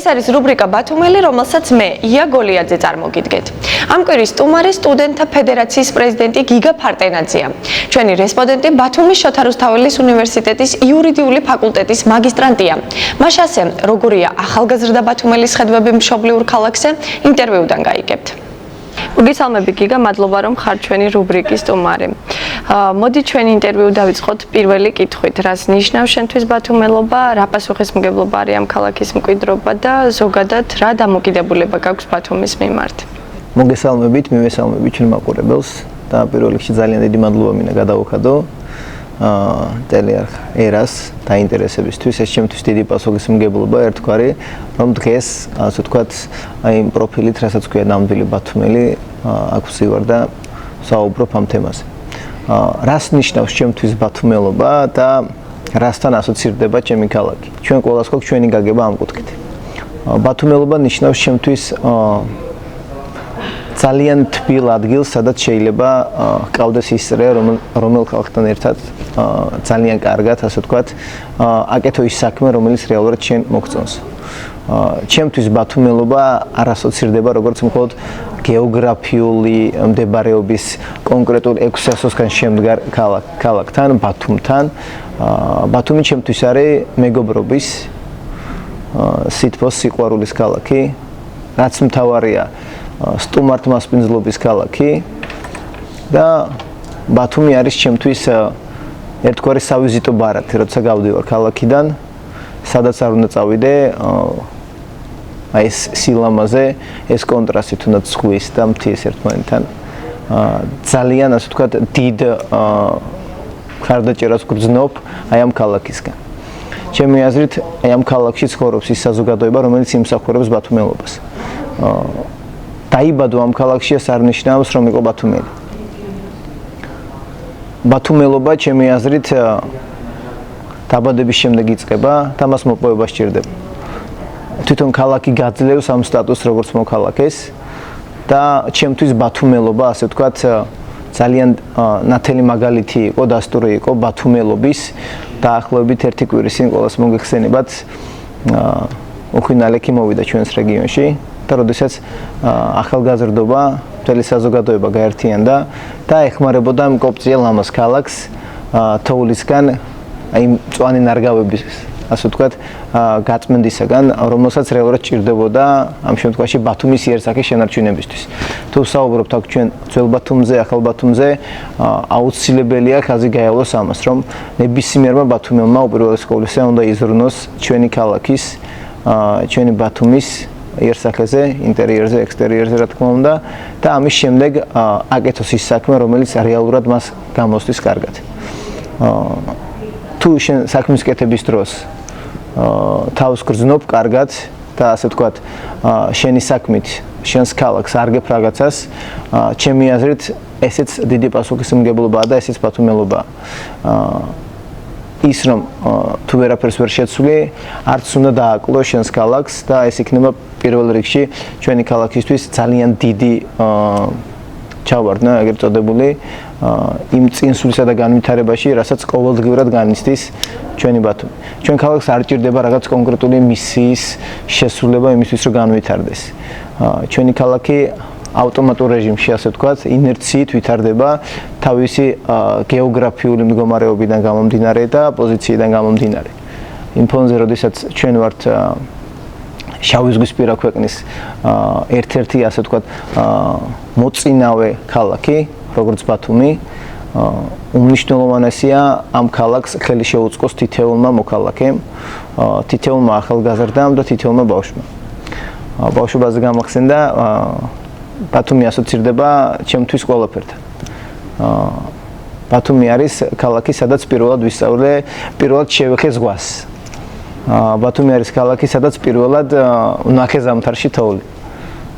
ეს არის რუბრიკა ბათუმელი, რომელსაც მე ია გოლიაძე წარმოგიდგეთ. ამ კვირის სტუმარი სტუდენტთა ფედერაციის პრეზიდენტი გიგა ფარტენაძეა. ჩვენი რესპონდენტი ბათუმის შოთა რუსთაველის უნივერსიტეტის იურიდიული ფაკულტეტის მაგისტრანტია. მას ასე, როგორია ახალგაზრდა ბათუმელის ხედვები მშობლიურ ქალაქზე, ინტერვიუდან გაიგებთ. მოგესალმები გიგა, მადლობა რომ ხარ ჩვენი რუბრიკის სტუმარი. მოდი ჩვენ ინტერვიუ დავიწყოთ პირველი კითხვით. რას ნიშნავს შენთვის ბათუმელობა, რა პასუხისმგებლობა არის ამ ქალაქის მკვიდრობა და ზოგადად რა დამოკიდებულება გაქვს ბათუმის მიმართ? მოგესალმებით, მივესალმებით ჩვენ მაყურებელს და პირველ რიგში ძალიან დიდი მადლობა მინდა გადავუხადო ტელეარხ ერას დაინტერესებისთვის. ეს ჩემთვის დიდი პასუხისმგებლობა ერთგვარი, რომ დღეს ასე ვთქვათ, აი იმ პროფილით, რასაც ქვია ნამდვილი ბათუმელი, აქვს ვარ და საუბრობ ამ თემაზე. რას ნიშნავს ჩემთვის ბათუმელობა და რასთან ასოცირდება ჩემი ქალაქი? ჩვენ ყველას გვაქვს ჩვენი გაგება ამ კუთხით. ბათუმელობა ნიშნავს ჩემთვის ძალიან თბილ ადგილს, სადაც შეიძლება ჰყავდეს ისწრე, რომელ ხალხთან ერთად ძალიან კარგად, ასე ვთქვათ, აკეთო ის საქმე, რომელიც რეალურად შენ მოგწონს. ჩემთვის ბათუმელობა არ ასოცირდება როგორც მხოლოდ გეოგრაფიული მდებარეობის კონკრეტულ 600-სგან შემდგარ ქალაქთან, ბათუმთან. ბათუმი ჩემთვის არის მეგობრობის, სითბოს, სიყვარულის ქალაქი, რაც მთავარია სტუმართმასპინძლობის ქალაქი და ბათუმი არის ჩემთვის ერთგვარი სავიზიტო ბარათი, როცა გავდივარ ქალაქიდან, სადაც არ უნდა წავიდე, აი ეს სილამაზე, ეს კონტრასტი თუნდაც ზღვის და მთის ერთმანეთთან ძალიან, ასე ვთქვათ, დიდ ხარდაჭერას გრძნობ აი ამ ქალაქისგან. ჩემი აზრით, აი ამ ქალაქში ცხოვრობს ის საზოგადოება, რომელიც იმსახურებს ბათუმელობას. დაიბადო ამ ქალაქში ეს არ ნიშნავს, რომ იყო ბათუმელი. ბათუმელობა ჩემი აზრით დაბადების შემდეგ იწყება და მას მოპოვება სჭირდება. თვითონ ქალაქი გაძლევს ამ სტატუსს როგორც მოქალაქეს და ჩემთვის ბათუმელობა, ასე ვთქვათ, ძალიან ნათელი მაგალითი იყო, დასტური იყო ბათუმელობის დაახლოებით ერთი კვირის წინ ყველას მოგეხსენებათ უხვინალეკი მოვიდა ჩვენს რეგიონში და როდესაც ახალგაზრდობა, მთელი საზოგადოება გაერთიანდა და ეხმარებოდა მკოპწია ლამაზ ქალაქს თოვლისგან, აი მწვანე ნარგავების, ასე ვთქვათ, გაწმენდისაგან, რომელსაც რეალურად ჭირდებოდა ამ შემთხვევაში ბათუმის იერსახის შენარჩუნებისთვის. თუ საუბრობთ აქ ჩვენ ძველ ბათუმზე, ახალ ბათუმზე, აუცილებელია ხაზი გაევლოს ამას, რომ ნებისმიერმა ბათუმელმა უპირველეს ყოვლისა უნდა იზრუნოს ჩვენი ქალაქის, ჩვენი ბათუმის იერსახეზე, ინტერიერზე, ექსტერიერზე, რა თქმა უნდა, და ამის შემდეგ აკეთოს ის საქმე, რომელიც რეალურად მას გამოსთვის კარგად. თუ შენ საქმის კეთების დროს თავს გრძნობ კარგად და ასე ვთქვათ, შენი საქმით შენს ქალაქს არგებ რაღაცას, ჩემი აზრით, ესეც დიდი პასუხისმგებლობაა და ესეც ბათუმელობაა. ის რომ თუ ვერაფერს ვერ შეცვლი, არც უნდა დააკლო შენს ქალაქს და ეს იქნება პირველ რიგში ჩვენი ქალაქისთვის ძალიან დიდი ჩავარდნა, ეგრეთ წოდებული, იმ წინსვლისა და განვითარებაში, რასაც ყოველდღიურად განიცდის ჩვენი ბათუმი. ჩვენ ქალაქს არ ჭირდება რაღაც კონკრეტული მისიის შესრულება იმისთვის, რომ განვითარდეს. ჩვენი ქალაქი ავტომატურ რეჟიმში, ასე ვთქვათ, ინერციით ვითარდება თავისი გეოგრაფიული მდგომარეობიდან გამომდინარე და პოზიციიდან გამომდინარე. იმ ფონზე, როდესაც ჩვენ ვართ შავი ზღვისპირა ქვეყნის ერთ-ერთი, ასე ვთქვათ, მოწინავე ქალაქი, როგორც ბათუმი, უმნიშვნელოვანესია ამ ქალაქს ხელი შეუწყოს თითოეულმა მოქალაქემ, თითოეულმა ახალგაზრდამ და თითოეულმა ბავშვმა. ბავშვობაზე გამახსენდა ბათუმი ასოცირდება ჩემთვის ყველაფერთან. ბათუმი არის ქალაქი, სადაც პირველად ვისწავლე, პირველად შევეხე ზღვას. ბათუმი არის ქალაქი, სადაც პირველად ვნახე ზამთარში თოვლი.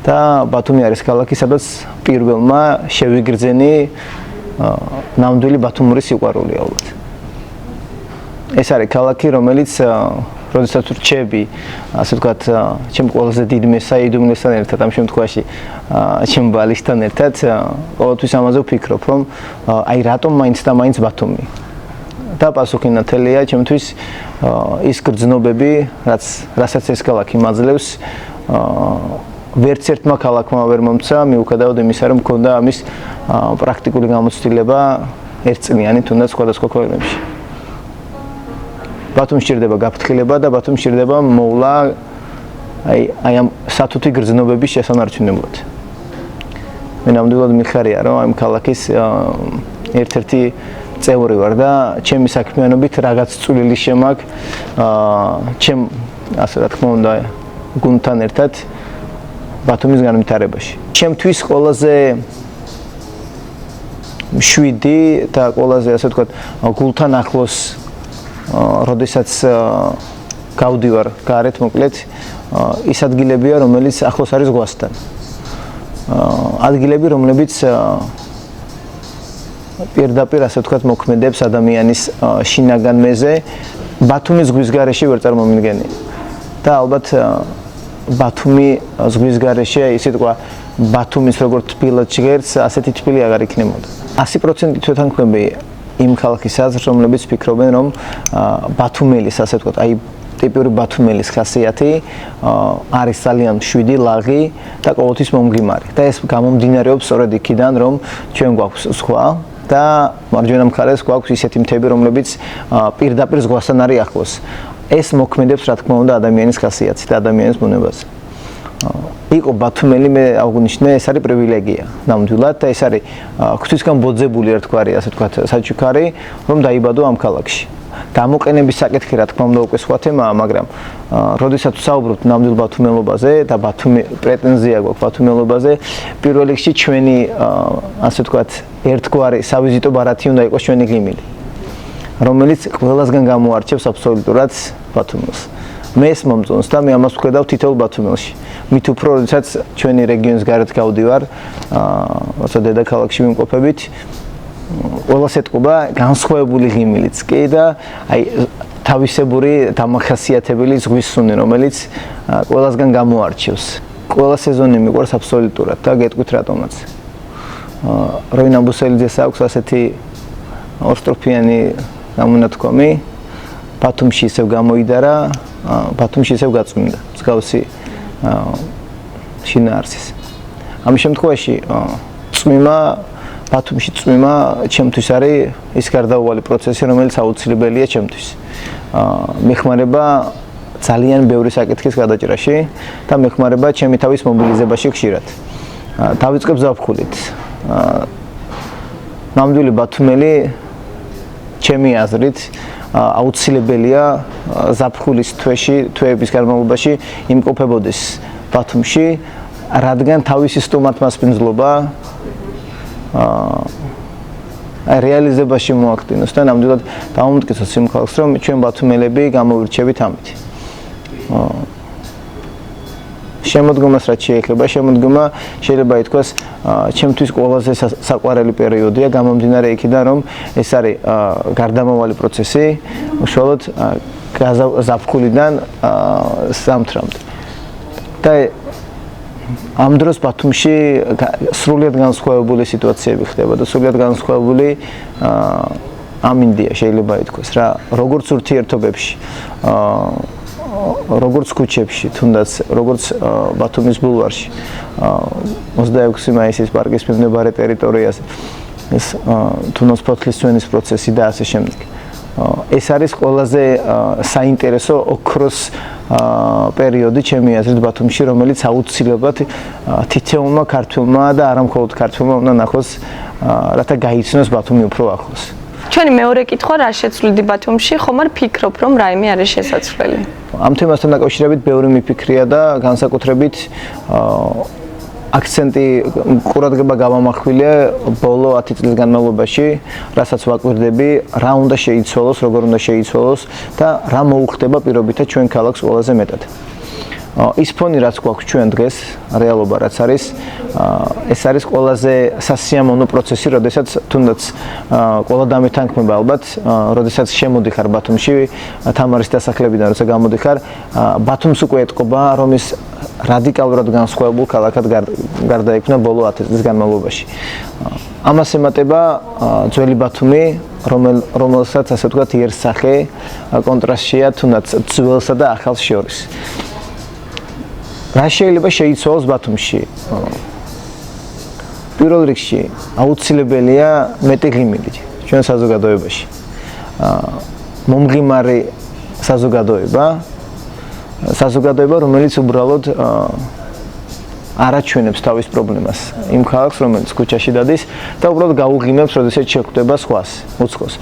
და ბათუმი არის ქალაქი, სადაც პირველმა შევიგრძენი ნამდვილი ბათუმური სიყვარული ალბათ. ეს არის ქალაქი, რომელიც როდესაც რჩები, ასე ვთქვათ, ჩემ ყველაზე დიდ მესაიდუმლესთან ერთად, ამ შემთხვევაში ჩემ ბალისთან ერთად, ყოველთვის ამაზე ვფიქრობ, რომ აი რატომ მაინც და მაინც ბათუმი. და პასუხი ნათელია ჩემთვის ის გრძნობები, რასაც ეს ქალაქი მაძლევს, ვერც ერთმა ქალაქმა ვერ მომცა, მიუხედავად იმისა, რომ მქონდა ამის პრაქტიკული გამოცდილება ერთწლიანი თუნდაც სხვადასხვა ქვეყნებში. ბათუმს სჭირდება გაფრთხილება და ბათუმს სჭირდება მოვლა აი ამ სათუთი გრძნობების შესანარჩუნებლად. მე ნამდვილად მიხარია, რომ ამ ქალაქის ერთ-ერთი წევრი ვარ და ჩემი საქმიანობით რაღაც წვლილი შემაქვს ჩემ ასე რა თქმა უნდა გუნდთან ერთად ბათუმის განვითარებაში. ჩემთვის ყველაზე შვიდი და ყველაზე ასე ვთქვათ გულთან ახლოს როდესაც გავდივარ გარეთ მოკლედ ის ადგილებია, რომელიც ახლოს არის ზღვასთან. ადგილები, რომლებიც პირდაპირ ასე ვთქვათ მოქმედებს ადამიანის შინაგან მეზე, ბათუმის ზღვის გარეშე ვერ წარმომიდგენია. და ალბათ ბათუმი ზღვის გარეშე, ისე თქვა, ბათუმის როგორც თბილად ჟღერს, ასეთი თბილი აღარ იქნებოდა. 100% თვითანქმები იმ ქალაქის აზრს, რომლებიც ფიქრობენ, რომ ბათუმელის, ასე ვთქვათ, აი ტიპური ბათუმელის ხასიათი არის ძალიან მშვიდი, ლაღი და ყოველთვის მომგიმარი. და ეს გამომდინარეობს სწორედ იქიდან, რომ ჩვენ გვაქვს ზღვა და მარჯვენა მხარეს გვაქვს ისეთი მთები, რომლებიც პირდაპირ ზღვასთან არის ახლოს. ეს მოქმედებს, რა თქმა უნდა, ადამიანის ხასიათს და ადამიანის ბუნებას. იყო ბათუმელი, მე აღნიშნე, ეს არის პრივილეგია ნამდვილად და ეს არის ღვთისგან ბოძებული, ერთგვარი, ასე ვთქვათ, საჩუქარი, რომ დაიბადო ამ ქალაქში. გამოყენების საკითხი, რა თქმა უნდა, უკვე სხვა თემაა, მაგრამ როდესაც ვსაუბრობთ ნამდვილ ბათუმელობაზე და პრეტენზია გვაქვს ბათუმელობაზე, პირველ რიგში ჩვენი ასე ვთქვათ, ერთგვარი სავიზიტო ბარათი უნდა იყოს ჩვენი ღიმილი, რომელიც ყველასგან გამოარჩევს აბსოლუტურად ბათუმელს. მე ეს მომწონს და მე ამას ვხედავ თითოეულ ბათუმელში. მით უფრო, როდესაც ჩვენი რეგიონის გარეთ გავდივარ, როცა დედაქალაქში ვიმყოფებით, ყველას ეტყობა განსხვავებული ღიმილიც კი და აი თავისებური დამახასიათებელი ზღვის სუნი, რომელიც ყველასგან გამოარჩევს. ყველა სეზონი მიყვარს აბსოლუტურად და გეტყვით რატომაც. როინა ბუსელიძეს აქვს ასეთი ორსტროფიანი გამონათქვამი, ბათუმში ისევ გამოიდარა, ბათუმში ისევ გაწმინდა, მსგავსი შინაარსის. ამის შემთხვევაში წვიმა ბათუმში წვიმა ჩემთვის არის ის გარდაუვალი პროცესი, რომელიც აუცილებელია ჩემთვის. მეხმარება ძალიან ბევრი საკითხის გადაჭრაში და მეხმარება ჩემი თავის მობილიზებაში ხშირად. დავიწყებ ზაფხულით. ნამდვილი ბათუმელი ჩემი აზრით აუცილებელია ზაფხულის თვეების განმავლობაში იმყოფებოდეს ბათუმში, რადგან თავისი სტუმართმასპინძლობა რეალიზებაში მოაქტინოს და ნამდვილად დავუმტკიცოთ იმ ხალხს, რომ ჩვენ ბათუმელები გამოვირჩევით ამით. შემოდგომას რაც შეეხება, შემოდგომა შეიძლება ითქვას ჩემთვის ყველაზე საყვარელი პერიოდია, გამომდინარე იქიდან, რომ ეს არის გარდამავალი პროცესი, უშუალოდ ზაფხულიდან ზამთრამდე. და ამ დროს ბათუმში სრულიად განსხვავებული სიტუაციები ხდება და სრულიად განსხვავებული ამინდია შეიძლება ითქვას რა, როგორც ურთიერთობებში, როგორც ქუჩებში, თუნდაც როგორც ბათუმის ბულვარში, 26 მაისის პარკის მიმდებარე ტერიტორიაზე, ეს თუნოს ფოთლის წვენის პროცესი და ასე შემდეგ. ეს არის ყველაზე საინტერესო ოქროს პერიოდი ჩემი აზრით ბათუმში, რომელიც აუცილებლად თითოეულმა ქართველმა და არა მხოლოდ ქართველმა უნდა ნახოს, რათა გაიცნოს ბათუმი უფრო ახლოს. ჩვენი მეორე კითხვა რა შეცვლიდი ბათუმში, ხომ არ ფიქრობ, რომ რაიმე არის შესაძლებელი? ამ თემასთან დაკავშირებით ბევრი მიფიქრია და განსაკუთრებით აქცენტი ყურადღება გავამახვილე ბოლო 10 წლის განმავლობაში, რასაც ვაკვირდები, რა უნდა შეიცვალოს, როგორ უნდა შეიცვალოს და რა მოუხდება პირობითად ჩვენ ქალაქს ყველაზე მეტად. ის ფონი რაც გვაქვს ჩვენ დღეს, რეალობა რაც არის, ეს არის ყველაზე სასიამოვნო პროცესი, როდესაც თუნდაც ყველა დამეთანხმება ალბათ, როდესაც შემოდიხარ ბათუმში, თამარის დასახლებიდან როცა გამოდიხარ, ბათუმს უკვე ეტყობა, რომ ის რადიკალურად განსხვავებულ ქალაქად გარდაიქმნა ბოლო 10 წლის განმავლობაში. ამას ემატება ძველი ბათუმი, რომელსაც ასე ვთქვათ იერსახე კონტრასტშია თუნდაც ძველსა და ახალს შორის. რა შეიძლება შეიცვალოს ბათუმში? პირველ რიგში აუცილებელია მეტი ღიმილი ჩვენ საზოგადოებაში. მომღიმარი საზოგადოება, რომელიც უბრალოდ არ აჩვენებს თავის პრობლემას იმ ხალხს, რომელიც ქუჩაში დადის და უბრალოდ გაუღიმებს, როდესაც შეხვდება სხვას, უცხოს.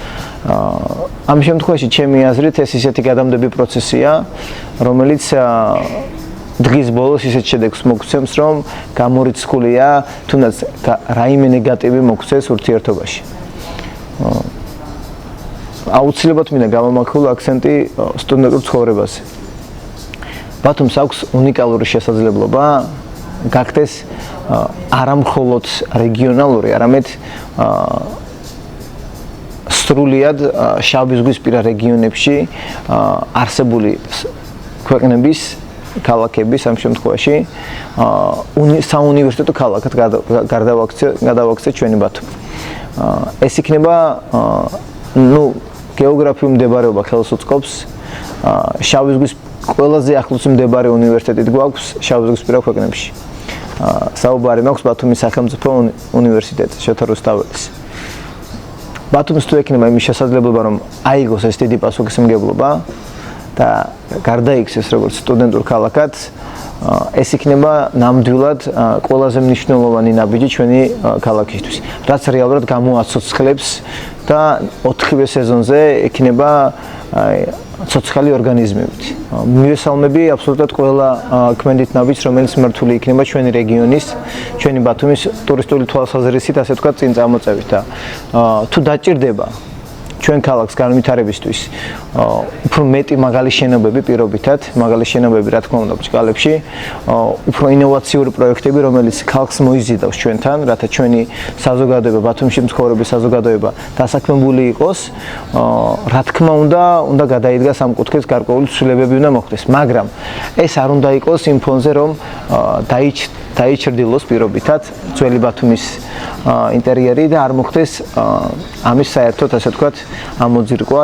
ამ შემთხვევაში ჩემი აზრით ეს ისეთი გადამდები პროცესია, რომელიც დღის ბოლოს ისეთ შედეგს მოგცემს, რომ გამორიცხულია თუნდაც რაიმე ნეგატივი მოგცეს ურთიერთობაში. აუცილებლად მინდა გამომახვილო აქცენტი სტუდენტურ ცხოვრებაზე. ბათუმს აქვს უნიკალური შესაძლებლობა გახდეს არა მხოლოდ რეგიონალური, არამედ სრულიად შავიზღვისპირა რეგიონებში არსებული ქვეყნების ქალაქების ამ შემთხვევაში საუნივერსიტეტო ქალაქად გადავაქცია ჩვენი ბათუმი. ეს იქნება გეოგრაფიულ მდებარეობა ხელს უწყობს შავი ზღვის ყველაზე ახლოს მდებარე უნივერსიტეტით გვაქვს შავი ზღვისპირა ქვეყნებში. საუბარი მაქვს ბათუმის სახელმწიფო უნივერსიტეტზე, შოთა რუსთაველის. ბათუმს თუ ექნება იმის შესაძლებლობა, რომ აიგოს ეს დიდი პასუხისმგებლობა და გარდაიქცეს როგორც სტუდენტურ ქალაქად, ეს იქნება ნამდვილად ყველაზე მნიშვნელოვანი ნაბიჯი ჩვენი ქალაქისთვის, რაც რეალურად გამოაცოცხლებს და 4-ვე სეზონზე ექნება ცოცხალი ორგანიზმებით. მივესალმები აბსოლუტურად ყველა ქმედით ნაბიჯს, რომელიც მართული იქნება ჩვენი რეგიონის, ჩვენი ბათუმის ტურისტული თვალსაზრისით, ასე ვთქვათ, წინ წამოწევით და თუ დაჭირდება ჩვენ ქალაქს განვითარებისთვის უფრო მეტი მაგალი შენობები პირობითად, მაგალი შენობები რა თქმა უნდა ბჭყალებში, უფრო ინოვაციური პროექტები, რომელიც ხალხს მოიზიდავს ჩვენთან, რათა ჩვენი საზოგადოება, ბათუმში მცხოვრები საზოგადოება დასაქმებული იყოს, რა თქმა უნდა გადაიდგას ამ კუთხეს გარკვეული ცვლილებები უნდა მოხდეს, მაგრამ ეს არ უნდა იყოს იმ ფონზე, რომ დაიჩრდილოს პირობითად ძველი ბათუმის ინტერიერი და არ მოხდეს ამის საერთოდ ასე ვთქვათ ამოძირკვა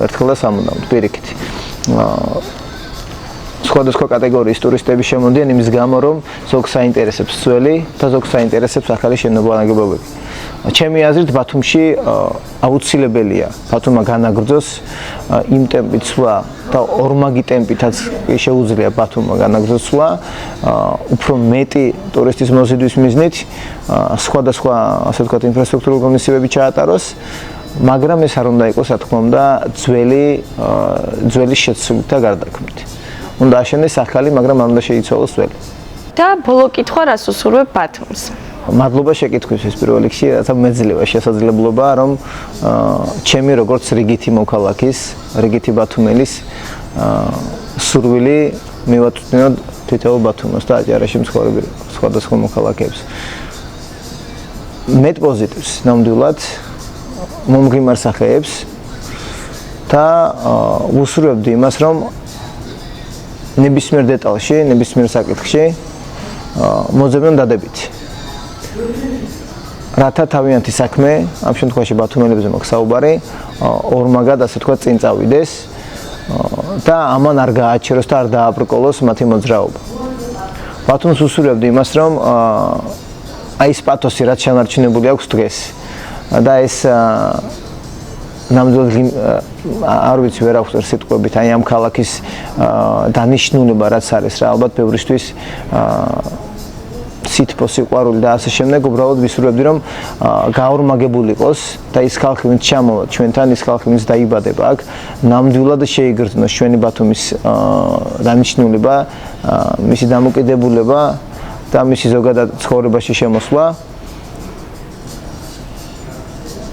ერთხელ და სამუდამოდ პირიქით. სხვადასხვა კატეგორიის ტურისტები შემოდიან იმის გამო, რომ ზოგს აინტერესებს ძველი და ზოგს აინტერესებს ახალი შენობანაგებობები. ჩემი აზრით ბათუმში აუცილებელია ბათუმმა განაგრძოს იმ ტემპით სვლა და ორმაგი ტემპითაც შეუძლია ბათუმმა განაგრძოს სვლა უფრო მეტი ტურისტის მოზიდვის მიზნით სხვადასხვა ასე ვთქვათ ინფრასტრუქტურული ღონისძიებები ჩაატაროს, მაგრამ ეს არ უნდა იყოს რა თქმა უნდა ძველი შეცვლით და გარდაქმნით. უნდა აშენდეს ახალი, მაგრამ არ უნდა შეიცვალოს ძველი. და ბოლო კითხვა რას უსურვებ ბათუმს? მადლობა შეკითხვისთვის პირველ რიგში, რათა მეძლევა შესაძლებლობა, რომ ჩემი როგორც რიგითი მოქალაქის, რიგითი ბათუმელის სურვილი მივაწვდინოთ თითოეულ ბათუმას და აჭარაში მცხოვრები სხვადასხვა მოქალაქეებს. მეტ პოზიტივს ნამდვილად მომღიმარ სახეებს და ვუსურვებდი იმას, რომ ნებისმიერ დეტალში, ნებისმიერ საკითხში მოძებნონ დადებითი. რათა თავიანთი საქმე, ამ შემთხვევაში ბათუმელებზე მაქვს საუბარი, ორმაგად ასე ვთქვათ წინ წავიდეს და ამან არ გააჩეროს და არ დააბრკოლოს მათი მოძრაობა. ბათუმს უსურვებდი იმას, რომ აი ეს პათოსი რაც შენარჩუნებული აქვს დღეს და ეს ნამდვილად არ ვიცი ვერ აღწერ სიტყვებით, აი ამ ქალაქის დანიშნულება რაც არის რა, ალბათ ბევრისთვის სითბო, სიყვარული და ასე შემდეგ, უბრალოდ ვისურვებდი, რომ გაორმაგებული იყოს და ის ხალხი, ვინც ჩამოვა ჩვენთან, ის ხალხი, ვინც დაიბადება აქ, ნამდვილად შეიგრძნოს ჩვენი ბათუმის დანიშნულება, მისი დამოკიდებულება და მისი ზოგადად ცხოვრებაში შემოსვლა.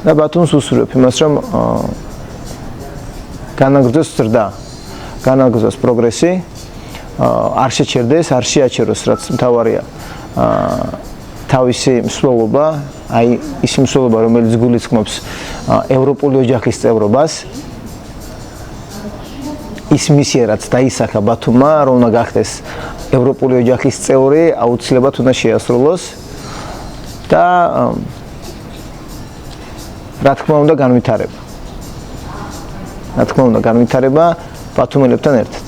და ბათუმს უსურვებ იმას, რომ განაგრძოს ზრდა, განაგრძოს პროგრესი, არ შეჩერდეს, არ შეაჩეროს, რაც მთავარია თავისი მსვლელობა, აი ის მსვლელობა, რომელიც გულისხმობს ევროპული ოჯახის წევრობას, ის მისია, რაც დაისახა ბათუმმა, რომ უნდა გახდეს ევროპული ოჯახის წევრი, აუცილებლად უნდა შეასრულოს და რა თქმა უნდა განვითარება ბათუმელებთან ერთად.